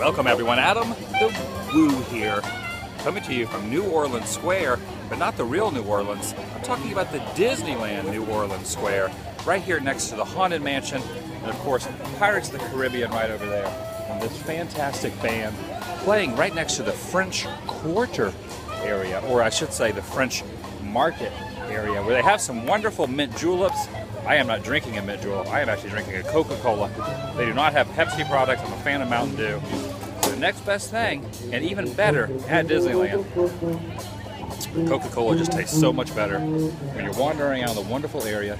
Welcome everyone, Adam the Woo here, coming to you from New Orleans Square, but not the real New Orleans. I'm talking about the Disneyland New Orleans Square, right here next to the Haunted Mansion, and of course Pirates of the Caribbean right over there. And this fantastic band playing right next to the French Quarter area, or I should say the French Market area, where they have some wonderful mint juleps. I am not drinking a mint julep, I am actually drinking a Coca-Cola. They do not have Pepsi products. I'm a fan of Mountain Dew. The next best thing, and even better at Disneyland, Coca-Cola just tastes so much better when you're wandering around the wonderful area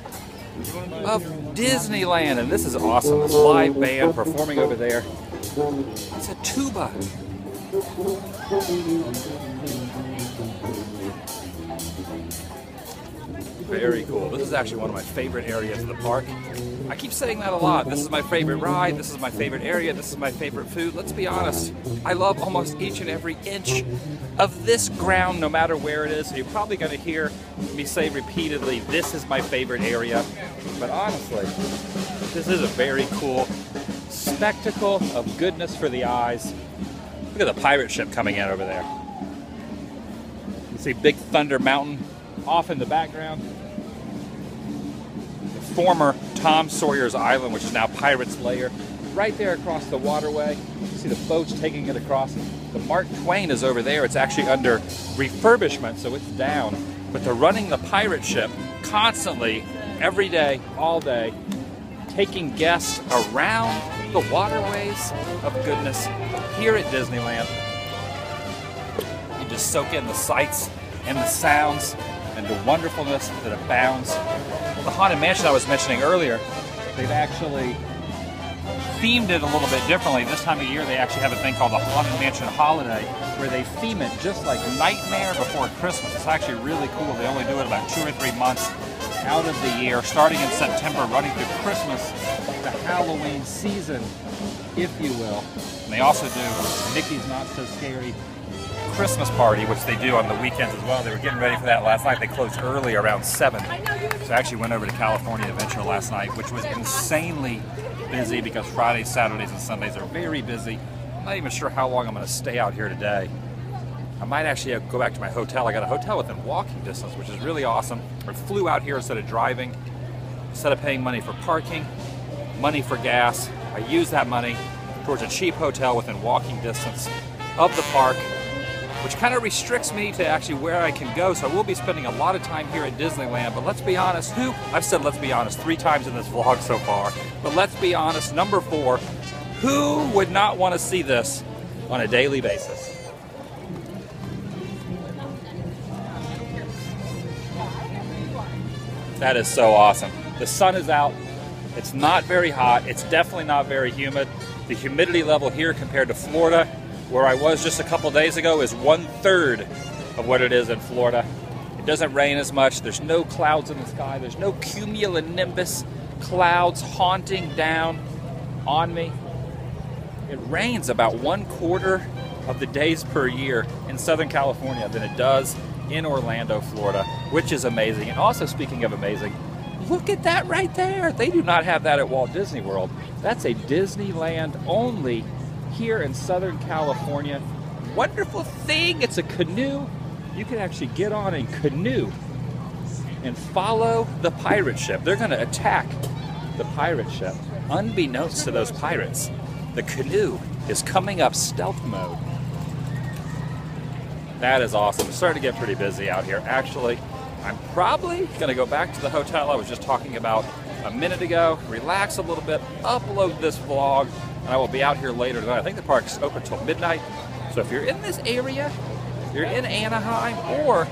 of Disneyland. And this is awesome, this live band performing over there. It's a tuba. Very cool. This is actually one of my favorite areas of the park. I keep saying that a lot. This is my favorite ride. This is my favorite area. This is my favorite food. Let's be honest. I love almost each and every inch of this ground, no matter where it is. So you're probably going to hear me say repeatedly, this is my favorite area. But honestly, this is a very cool spectacle of goodness for the eyes. Look at the pirate ship coming in over there. You see Big Thunder Mountain off in the background. The former Tom Sawyer's Island, which is now Pirate's Lair, right there across the waterway. You see the boats taking it across. The Mark Twain is over there. It's actually under refurbishment, so it's down. But they're running the pirate ship constantly, every day, all day, taking guests around the waterways of goodness here at Disneyland. You just soak in the sights and the sounds and the wonderfulness that abounds. The Haunted Mansion I was mentioning earlier, they've actually themed it a little bit differently. This time of year they actually have a thing called the Haunted Mansion Holiday, where they theme it just like Nightmare Before Christmas. It's actually really cool. They only do it about 2 or 3 months out of the year, starting in September, running through Christmas, the Halloween season, if you will. And they also do Mickey's Not So Scary Christmas party, which they do on the weekends as well. They were getting ready for that last night. They closed early, around 7. So I actually went over to California Adventure last night, which was insanely busy because Fridays, Saturdays, and Sundays are very busy. I'm not even sure how long I'm going to stay out here today. I might actually go back to my hotel. I got a hotel within walking distance, which is really awesome. I flew out here instead of driving, instead of paying money for parking, money for gas. I used that money towards a cheap hotel within walking distance of the park, which kind of restricts me to actually where I can go. So I will be spending a lot of time here at Disneyland. But let's be honest, I've said let's be honest 3 times in this vlog so far. But let's be honest, number 4, who would not want to see this on a daily basis? That is so awesome. The sun is out. It's not very hot. It's definitely not very humid. The humidity level here compared to Florida, where I was just a couple days ago, is 1/3 of what it is in Florida. It doesn't rain as much. There's no clouds in the sky. There's no cumulonimbus clouds haunting down on me. It rains about 1/4 of the days per year in Southern California than it does in Orlando, Florida, which is amazing. And also, speaking of amazing, look at that right there. They do not have that at Walt Disney World. That's a Disneyland only here in Southern California. Wonderful thing. It's a canoe. You can actually get on a canoe and follow the pirate ship. They're going to attack the pirate ship. Unbeknownst to those pirates, the canoe is coming up stealth mode. That is awesome. It's starting to get pretty busy out here. Actually, I'm probably going to go back to the hotel I was just talking about a minute ago, relax a little bit, upload this vlog, and I will be out here later tonight. I think the park's open till midnight. So if you're in this area, you're in Anaheim, or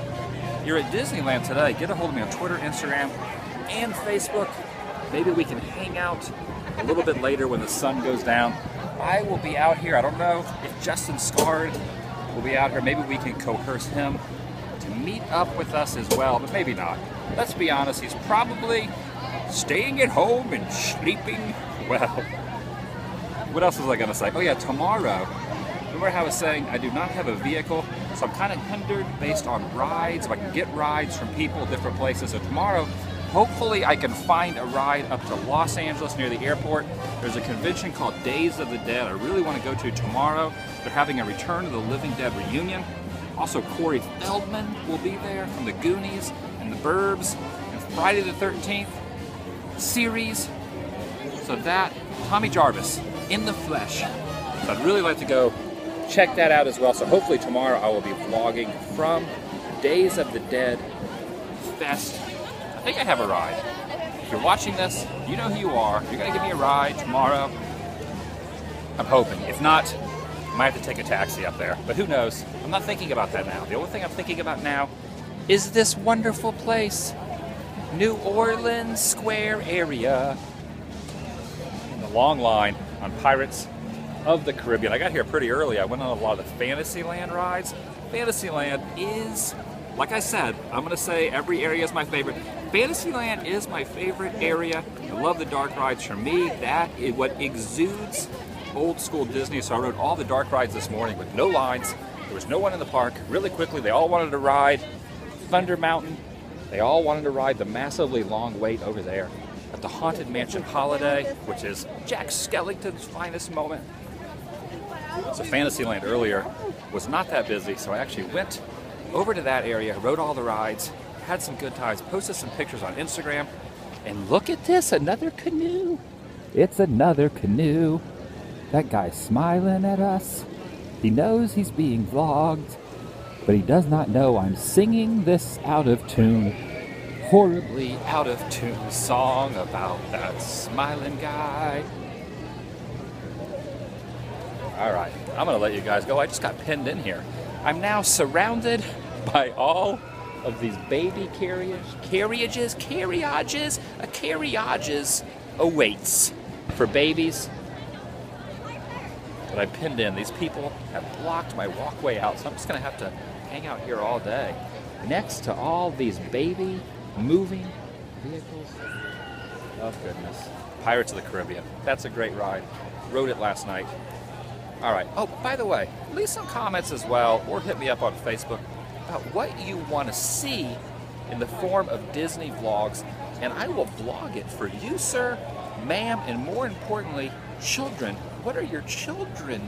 you're at Disneyland today, get a hold of me on Twitter, Instagram, and Facebook. Maybe we can hang out a little bit later when the sun goes down. I will be out here. I don't know if Justin Scard will be out here. Maybe we can coerce him to meet up with us as well, but maybe not. Let's be honest, he's probably staying at home and sleeping well. What else was I going to say? Oh yeah, tomorrow. Remember how I was saying I do not have a vehicle, so I'm kind of hindered based on rides. If I can get rides from people, different places. So tomorrow, Hopefully I can find a ride up to Los Angeles near the airport. There's a convention called Days of the Dead I really want to go to tomorrow. They're having a Return of the Living Dead reunion. Also, Corey Feldman will be there from the Goonies and the Burbs and Friday the 13th series. So that, Tommy Jarvis in the flesh. So I'd really like to go check that out as well. So hopefully tomorrow I will be vlogging from Days of the Dead Fest. I think I have a ride. If you're watching this, you know who you are. You're gonna give me a ride tomorrow. I'm hoping. If not, I might have to take a taxi up there. But who knows? I'm not thinking about that now. The only thing I'm thinking about now is this wonderful place. New Orleans Square area. And the long line on Pirates of the Caribbean. I got here pretty early. I went on a lot of the Fantasyland rides. Fantasyland is, like I said, I'm going to say every area is my favorite. Fantasyland is my favorite area. I love the dark rides. For me, that is what exudes old school Disney. So I rode all the dark rides this morning with no lines. There was no one in the park. Really quickly, they all wanted to ride Thunder Mountain. They all wanted to ride the massively long wait over there at the Haunted Mansion Holiday, which is Jack Skellington's finest moment. So Fantasyland earlier was not that busy, so I actually went over to that area, rode all the rides, had some good times, posted some pictures on Instagram, and look at this, another canoe. It's another canoe. That guy's smiling at us. He knows he's being vlogged, but he does not know I'm singing this out of tune, horribly out of tune song about that smiling guy. All right, I'm gonna let you guys go. I just got pinned in here. I'm now surrounded by all of these baby carriages awaits for babies. But I pinned in. These people have blocked my walkway out, so I'm just gonna have to hang out here all day next to all these baby moving vehicles. Oh goodness. Pirates of the Caribbean. That's a great ride. Rode it last night. All right. Oh, by the way, leave some comments as well, or hit me up on Facebook about what you want to see in the form of Disney vlogs, and I will vlog it for you, sir, ma'am, and more importantly, children. What are your children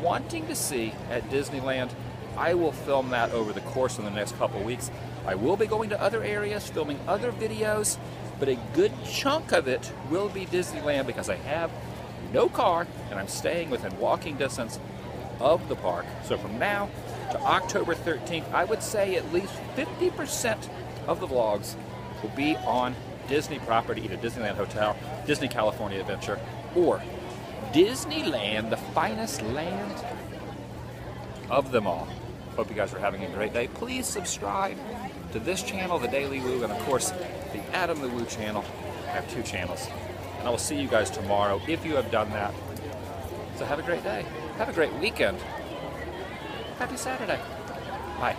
wanting to see at Disneyland? I will film that over the course of the next couple weeks. I will be going to other areas, filming other videos, but a good chunk of it will be Disneyland because I have no car and I'm staying within walking distance of the park. So from now to October 13th, I would say at least 50% of the vlogs will be on Disney property, either Disneyland Hotel, Disney California Adventure, or Disneyland, the finest land of them all. Hope you guys are having a great day. Please subscribe to this channel, The Daily Woo, and of course, the Adam the Woo channel. I have 2 channels. And I will see you guys tomorrow if you have done that. So have a great day. Have a great weekend. Happy Saturday. Bye.